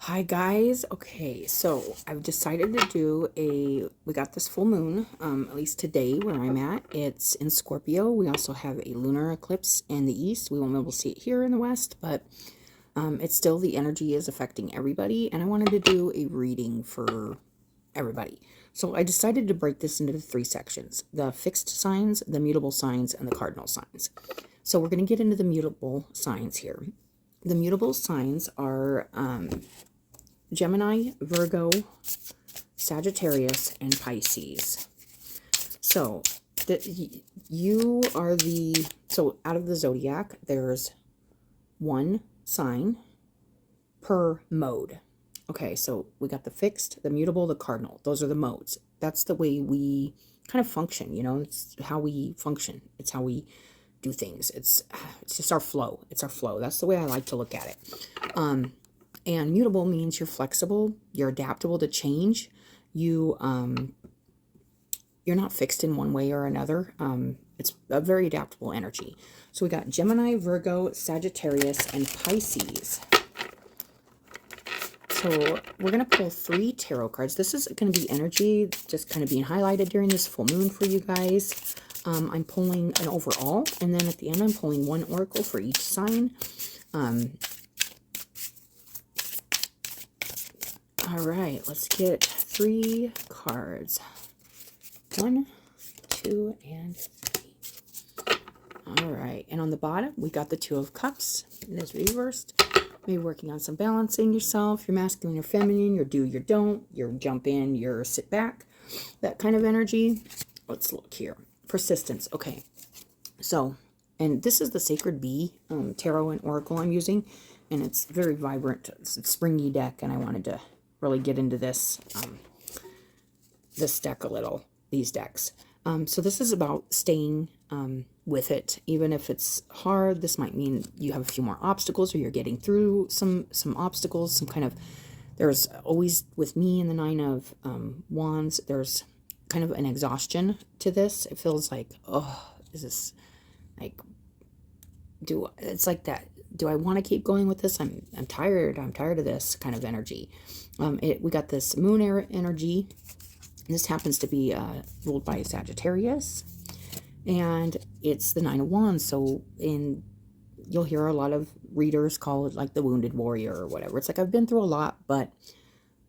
Hi guys. Okay, so I've decided to do we got this full moon, at least today where I'm at. It's in Scorpio. We also have a lunar eclipse in the east. We won't be able to see it here in the west, but it's still, the energy is affecting everybody, and I wanted to do a reading for everybody. So I decided to break this into three sections: the fixed signs, the mutable signs, and the cardinal signs. So we're going to get into the mutable signs here. The mutable signs are Gemini, Virgo, Sagittarius, and Pisces. So you are so out of the zodiac, there's one sign per mode. Okay, so we got the fixed, the mutable, the cardinal. Those are the modes. That's the way we kind of function, it's how we function. It's how we do things. It's just our flow. It's our flow. That's the way I like to look at it. And mutable means you're flexible, you're adaptable to change. You're not fixed in one way or another. It's a very adaptable energy. So we got Gemini, Virgo, Sagittarius, and Pisces. So we're going to pull 3 tarot cards. This is going to be energy just kind of being highlighted during this full moon for you guys. I'm pulling an overall, and then at the end I'm pulling 1 oracle for each sign. All right, let's get 3 cards. 1, 2, and 3. All right, and on the bottom, we got the 2 of Cups. It is reversed. Maybe working on some balancing yourself. You're masculine or feminine. You're do, you're don't. You're jump in, you're sit back. That kind of energy. Let's look here. Persistence. Okay, so, and this is the Sacred Bee Tarot and Oracle I'm using. And it's very vibrant. It's a springy deck, and I wanted to really get into this this deck a little, these decks. So this is about staying with it, even if it's hard. This might mean you have a few more obstacles, or you're getting through some obstacles, some kind of, there's always, with me in the 9 of Wands, there's kind of an exhaustion to this. It feels like, oh, is this like, it's like that. Do I want to keep going with this? I'm tired. I'm tired of this kind of energy. We got this moon energy. This happens to be ruled by Sagittarius, and it's the 9 of Wands. So you'll hear a lot of readers call it like the wounded warrior or whatever. It's like, I've been through a lot, but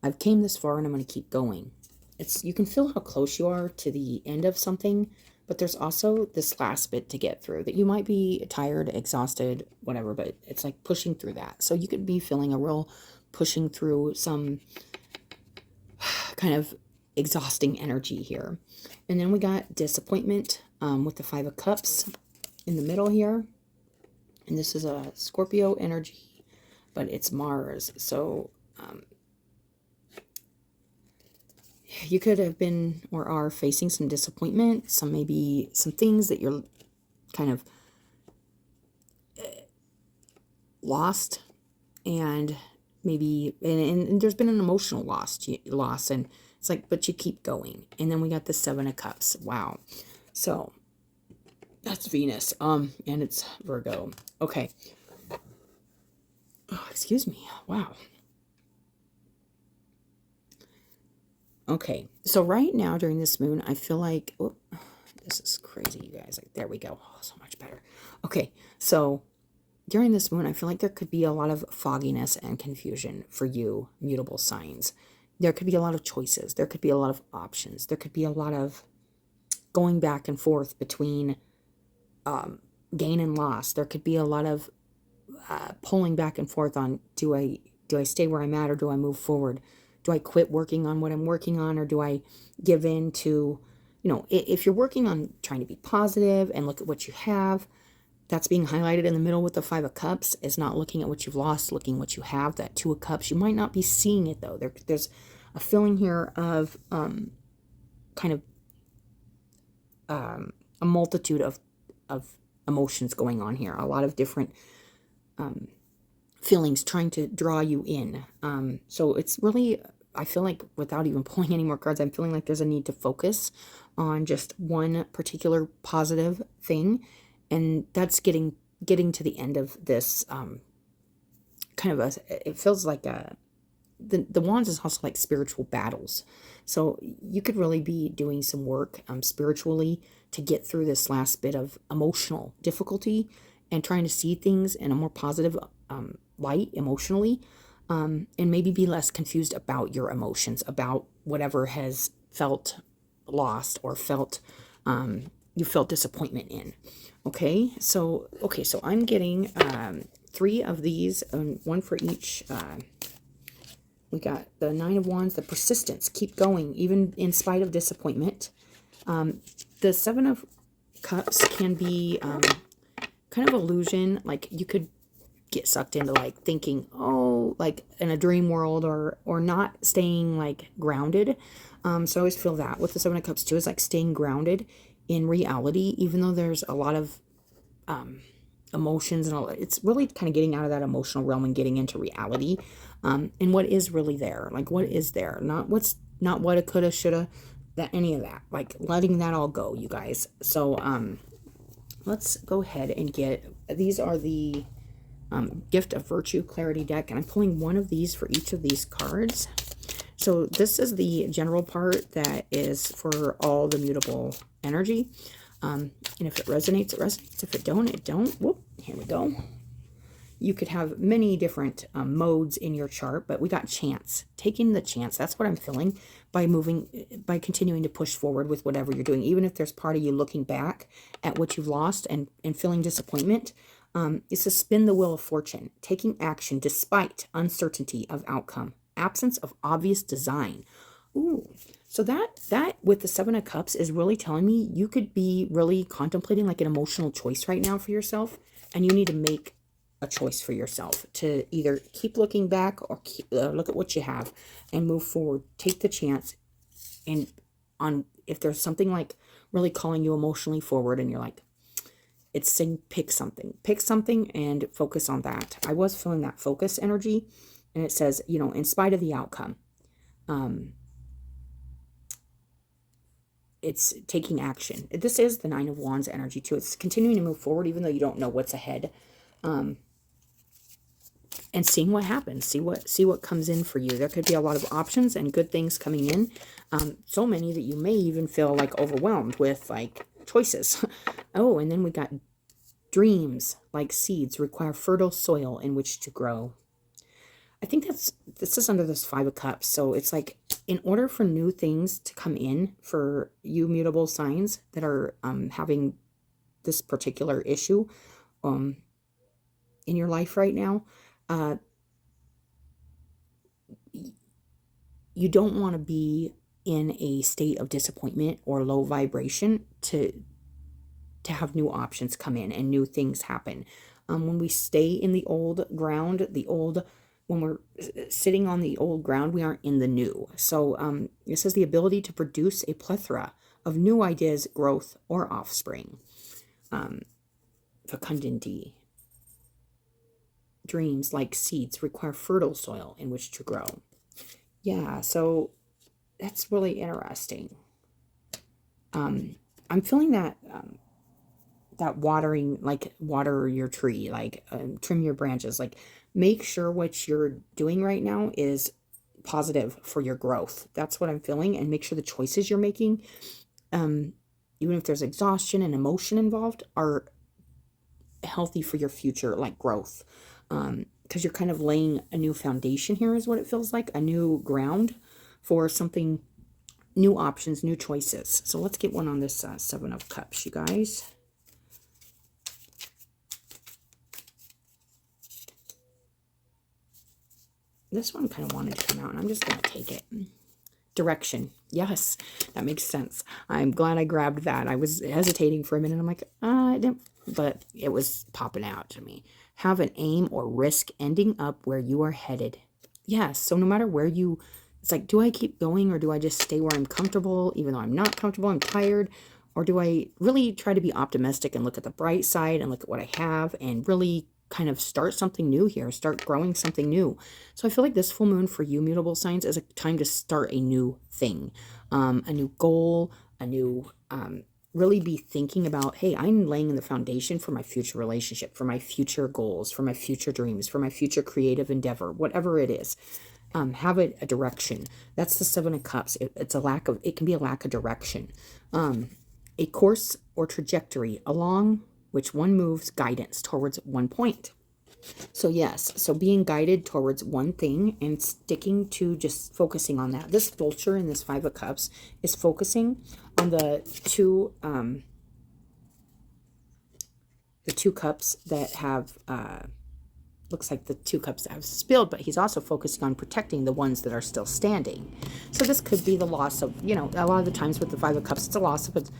I've came this far, and I'm going to keep going. You can feel how close you are to the end of something, but there's also this last bit to get through that you might be tired, exhausted, whatever, but it's like pushing through that. So you could be feeling a real pushing through some kind of exhausting energy here. And then we got disappointment with the 5 of Cups in the middle here. And this is a Scorpio energy, but it's Mars. So you could have been or are facing some disappointment, maybe some things that you're kind of lost, and maybe, and there's been an emotional loss, and it's like, but you keep going. And then we got the 7 of Cups. Wow. So that's Venus, and it's Virgo. Okay. Oh, excuse me. Wow. Okay, so right now during this moon, I feel like, oh, this is crazy, you guys. Like, there we go. Oh, so much better. Okay, so during this moon, I feel like there could be a lot of fogginess and confusion for you, mutable signs. There could be a lot of choices. There could be a lot of options. There could be a lot of going back and forth between gain and loss. There could be a lot of pulling back and forth on, do I stay where I'm at, or do I move forward? Do I quit working on what I'm working on, or do I give in to, if you're working on trying to be positive and look at what you have, that's being highlighted in the middle with the 5 of Cups, is not looking at what you've lost, looking what you have, that 2 of Cups. You might not be seeing it, though. There's a feeling here of kind of a multitude of emotions going on here, a lot of different feelings trying to draw you in. So it's really, I feel like, without even pulling any more cards, I'm feeling like there's a need to focus on just one particular positive thing, and that's getting to the end of this kind of it feels like the wands is also like spiritual battles. So you could really be doing some work spiritually to get through this last bit of emotional difficulty and trying to see things in a more positive light emotionally, and maybe be less confused about your emotions, about whatever has felt lost or felt you felt disappointment in. Okay, so I'm getting 3 of these, one for each. We got the 9 of Wands, the persistence, keep going, even in spite of disappointment. The 7 of Cups can be kind of illusion, like you could get sucked into like thinking, oh, like in a dream world, or not staying like grounded. So I always feel that with the 7 of Cups too, is like staying grounded in reality, even though there's a lot of emotions and all. It's really kind of getting out of that emotional realm and getting into reality, and what is really there, like what is there, not what it coulda, shoulda, that any of that, like letting that all go, you guys. So let's go ahead and get, these are the Gift of Virtue Clarity deck, and I'm pulling one of these for each of these cards. So this is the general part that is for all the mutable energy. And if it resonates, it resonates. If it don't, it don't. Whoop, here we go. You could have many different modes in your chart, but we got chance. Taking the chance. That's what I'm feeling by continuing to push forward with whatever you're doing. Even if there's part of you looking back at what you've lost and feeling disappointment, it's to spin the wheel of fortune. Taking action despite uncertainty of outcome. Absence of obvious design. Ooh. So that with the 7 of Cups is really telling me you could be really contemplating like an emotional choice right now for yourself, and you need to make a choice for yourself to either keep looking back or look at what you have and move forward. Take the chance, and on if there's something like really calling you emotionally forward and you're like, it's saying pick something and focus on that. I was feeling that focus energy, and it says, you know, in spite of the outcome, it's taking action. This is the 9 of Wands energy too. It's continuing to move forward even though you don't know what's ahead, and seeing what happens. See what comes in for you. There could be a lot of options and good things coming in, so many that you may even feel like overwhelmed with like choices. Oh, and then we got dreams like seeds require fertile soil in which to grow. I think this is under this 5 of Cups. So it's like, in order for new things to come in for you mutable signs that are having this particular issue in your life right now, you don't want to be in a state of disappointment or low vibration to have new options come in and new things happen. When we stay in the old ground, when we're sitting on the old ground, we aren't in the new. So it says the ability to produce a plethora of new ideas, growth, or offspring. Fecundity. Dreams like seeds require fertile soil in which to grow. Yeah, so that's really interesting. I'm feeling that that watering, like water your tree, like trim your branches, like make sure what you're doing right now is positive for your growth. That's what I'm feeling. And make sure the choices you're making, even if there's exhaustion and emotion involved, are healthy for your future, like growth. Because you're kind of laying a new foundation here is what it feels like, a new ground for something, new options, new choices. So let's get one on this 7 of Cups, you guys. This one kind of wanted to come out, and I'm just going to take it. Direction. Yes, that makes sense. I'm glad I grabbed that. I was hesitating for a minute. I'm like, I didn't, but it was popping out to me. Have an aim or risk ending up where you are headed. Yes, so no matter where you, it's like, do I keep going or do I just stay where I'm comfortable, even though I'm not comfortable, I'm tired? Or do I really try to be optimistic and look at the bright side and look at what I have and really kind of start something new here, start growing something new? So I feel like this full moon for you mutable signs is a time to start a new thing, a new goal, a new, really be thinking about, hey, I'm laying the foundation for my future relationship, for my future goals, for my future dreams, for my future creative endeavor, whatever it is. have a direction. That's the Seven of Cups. It's a lack of, it can be a lack of direction. A course or trajectory along which one moves guidance towards one point. So yes, so being guided towards one thing and sticking to just focusing on that. This vulture in this Five of Cups is focusing on the two cups that have looks like the two cups that have spilled, but he's also focusing on protecting the ones that are still standing. So this could be the loss of, you know, a lot of the times with the Five of Cups, it's a loss of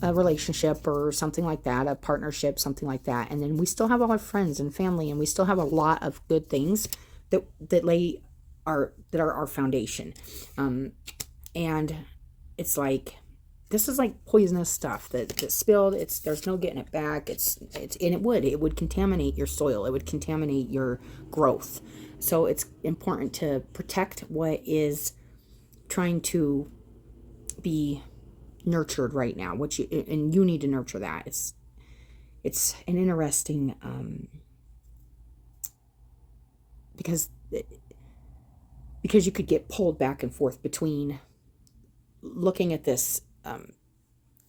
a relationship or something like that, a partnership, something like that. And then we still have all our friends and family, and we still have a lot of good things that are our foundation. And it's like, this is like poisonous stuff that spilled. There's no getting it back. And it would contaminate your soil. It would contaminate your growth. So it's important to protect what is trying to be nurtured right now. And you need to nurture that. It's an interesting because you could get pulled back and forth between looking at this.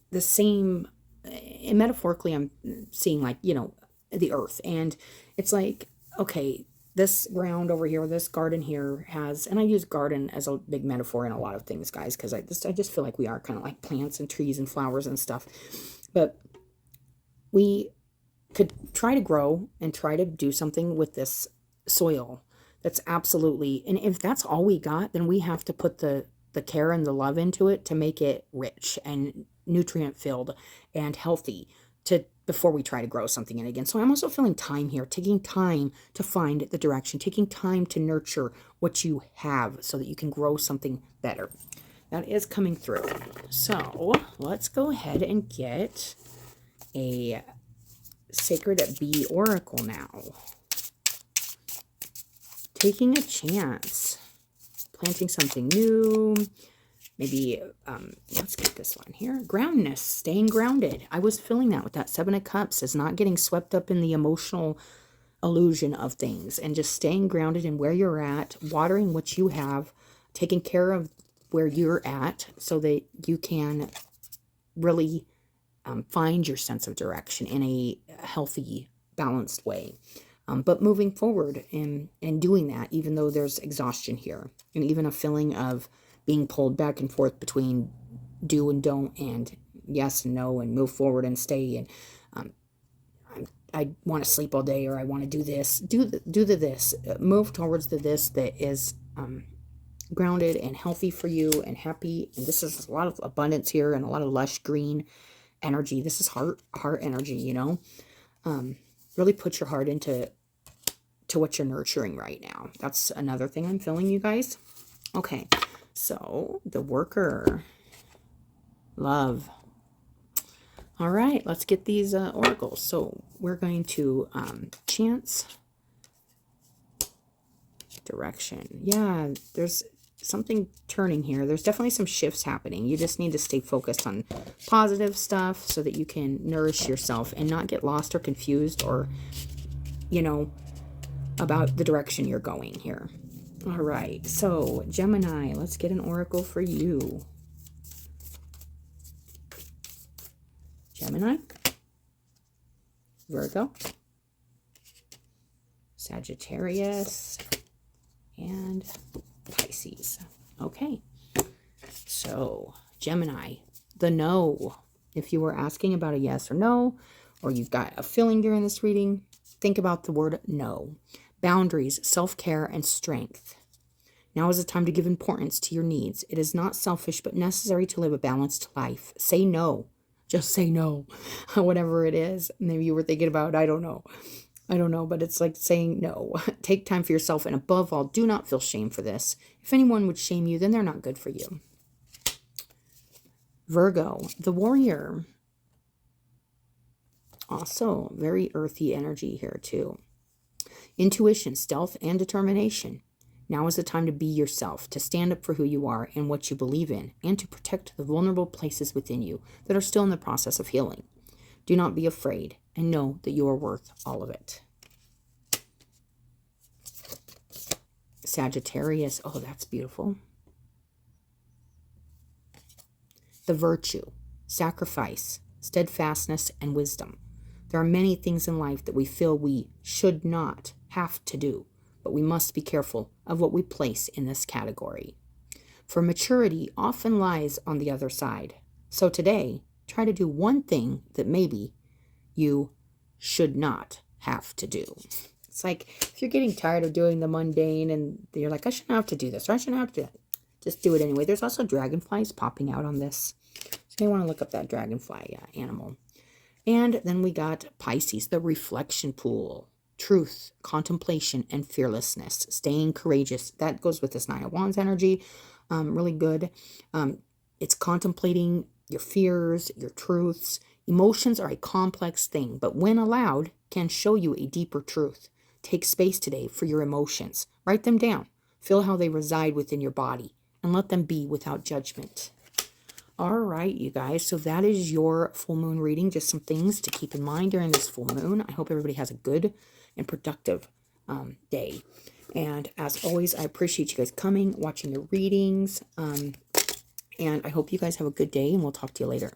The same, and metaphorically, I'm seeing like, you know, the earth, and it's like, okay, this ground over here, this garden here has, and I use garden as a big metaphor in a lot of things, guys, because I just feel like we are kind of like plants and trees and flowers and stuff, but we could try to grow and try to do something with this soil. That's absolutely, and if that's all we got, then we have to put the care and the love into it to make it rich and nutrient filled and healthy before we try to grow something in again. So I'm also feeling time here, taking time to find the direction, taking time to nurture what you have so that you can grow something better. That is coming through. So let's go ahead and get a Sacred Bee Oracle now. Taking a chance. Planting something new. Maybe, let's get this one here. Groundness, staying grounded. I was feeling that with that Seven of Cups, is not getting swept up in the emotional illusion of things and just staying grounded in where you're at, watering what you have, taking care of where you're at so that you can really find your sense of direction in a healthy, balanced way. But moving forward and doing that, even though there's exhaustion here, and even a feeling of being pulled back and forth between do and don't, and yes and no, and move forward and stay, and I want to sleep all day, or I want to do this, do the this, move towards the this that is grounded and healthy for you and happy. And this is a lot of abundance here and a lot of lush green energy. This is heart energy, you know. Really put your heart into what you're nurturing right now. That's another thing I'm feeling, you guys. Okay, so the Worker. Love. All right, let's get these oracles. So we're going to chance direction. Yeah, there's something turning here. There's definitely some shifts happening. You just need to stay focused on positive stuff so that you can nourish yourself and not get lost or confused or, you know, about the direction you're going here. All right, so Gemini, let's get an oracle for you. Gemini, Virgo, Sagittarius, and Pisces. Okay, so Gemini, the no. If you were asking about a yes or no, or you've got a feeling during this reading, think about the word no. Boundaries, self-care, and strength. Now is the time to give importance to your needs. It is not selfish, but necessary to live a balanced life. Say no. Just say no. Whatever it is. Maybe you were thinking about, I don't know, but it's like saying no. Take time for yourself, and above all, do not feel shame for this. If anyone would shame you, then they're not good for you. Virgo, the Warrior. Also, very earthy energy here too. Intuition, stealth, and determination. Now is the time to be yourself, to stand up for who you are and what you believe in, and to protect the vulnerable places within you that are still in the process of healing. Do not be afraid, and know that you are worth all of it. Sagittarius. Oh, that's beautiful. The virtue, sacrifice, steadfastness, and wisdom. There are many things in life that we feel we should not have to do, but we must be careful of what we place in this category. For maturity often lies on the other side. So today, try to do one thing that maybe you should not have to do. It's like if you're getting tired of doing the mundane and you're like, I shouldn't have to do this, or I shouldn't have to do that. Just do it anyway. There's also dragonflies popping out on this. So you may want to look up that dragonfly animal. And then we got Pisces, the reflection pool. Truth, contemplation, and fearlessness. Staying courageous. That goes with this Nine of Wands energy. Really good. It's contemplating your fears, your truths. Emotions are a complex thing, but when allowed, can show you a deeper truth. Take space today for your emotions. Write them down. Feel how they reside within your body, and let them be without judgment. All right, you guys. So that is your full moon reading. Just some things to keep in mind during this full moon. I hope everybody has a good and productive day. And as always, I appreciate you guys coming, watching the readings. And I hope you guys have a good day, and we'll talk to you later.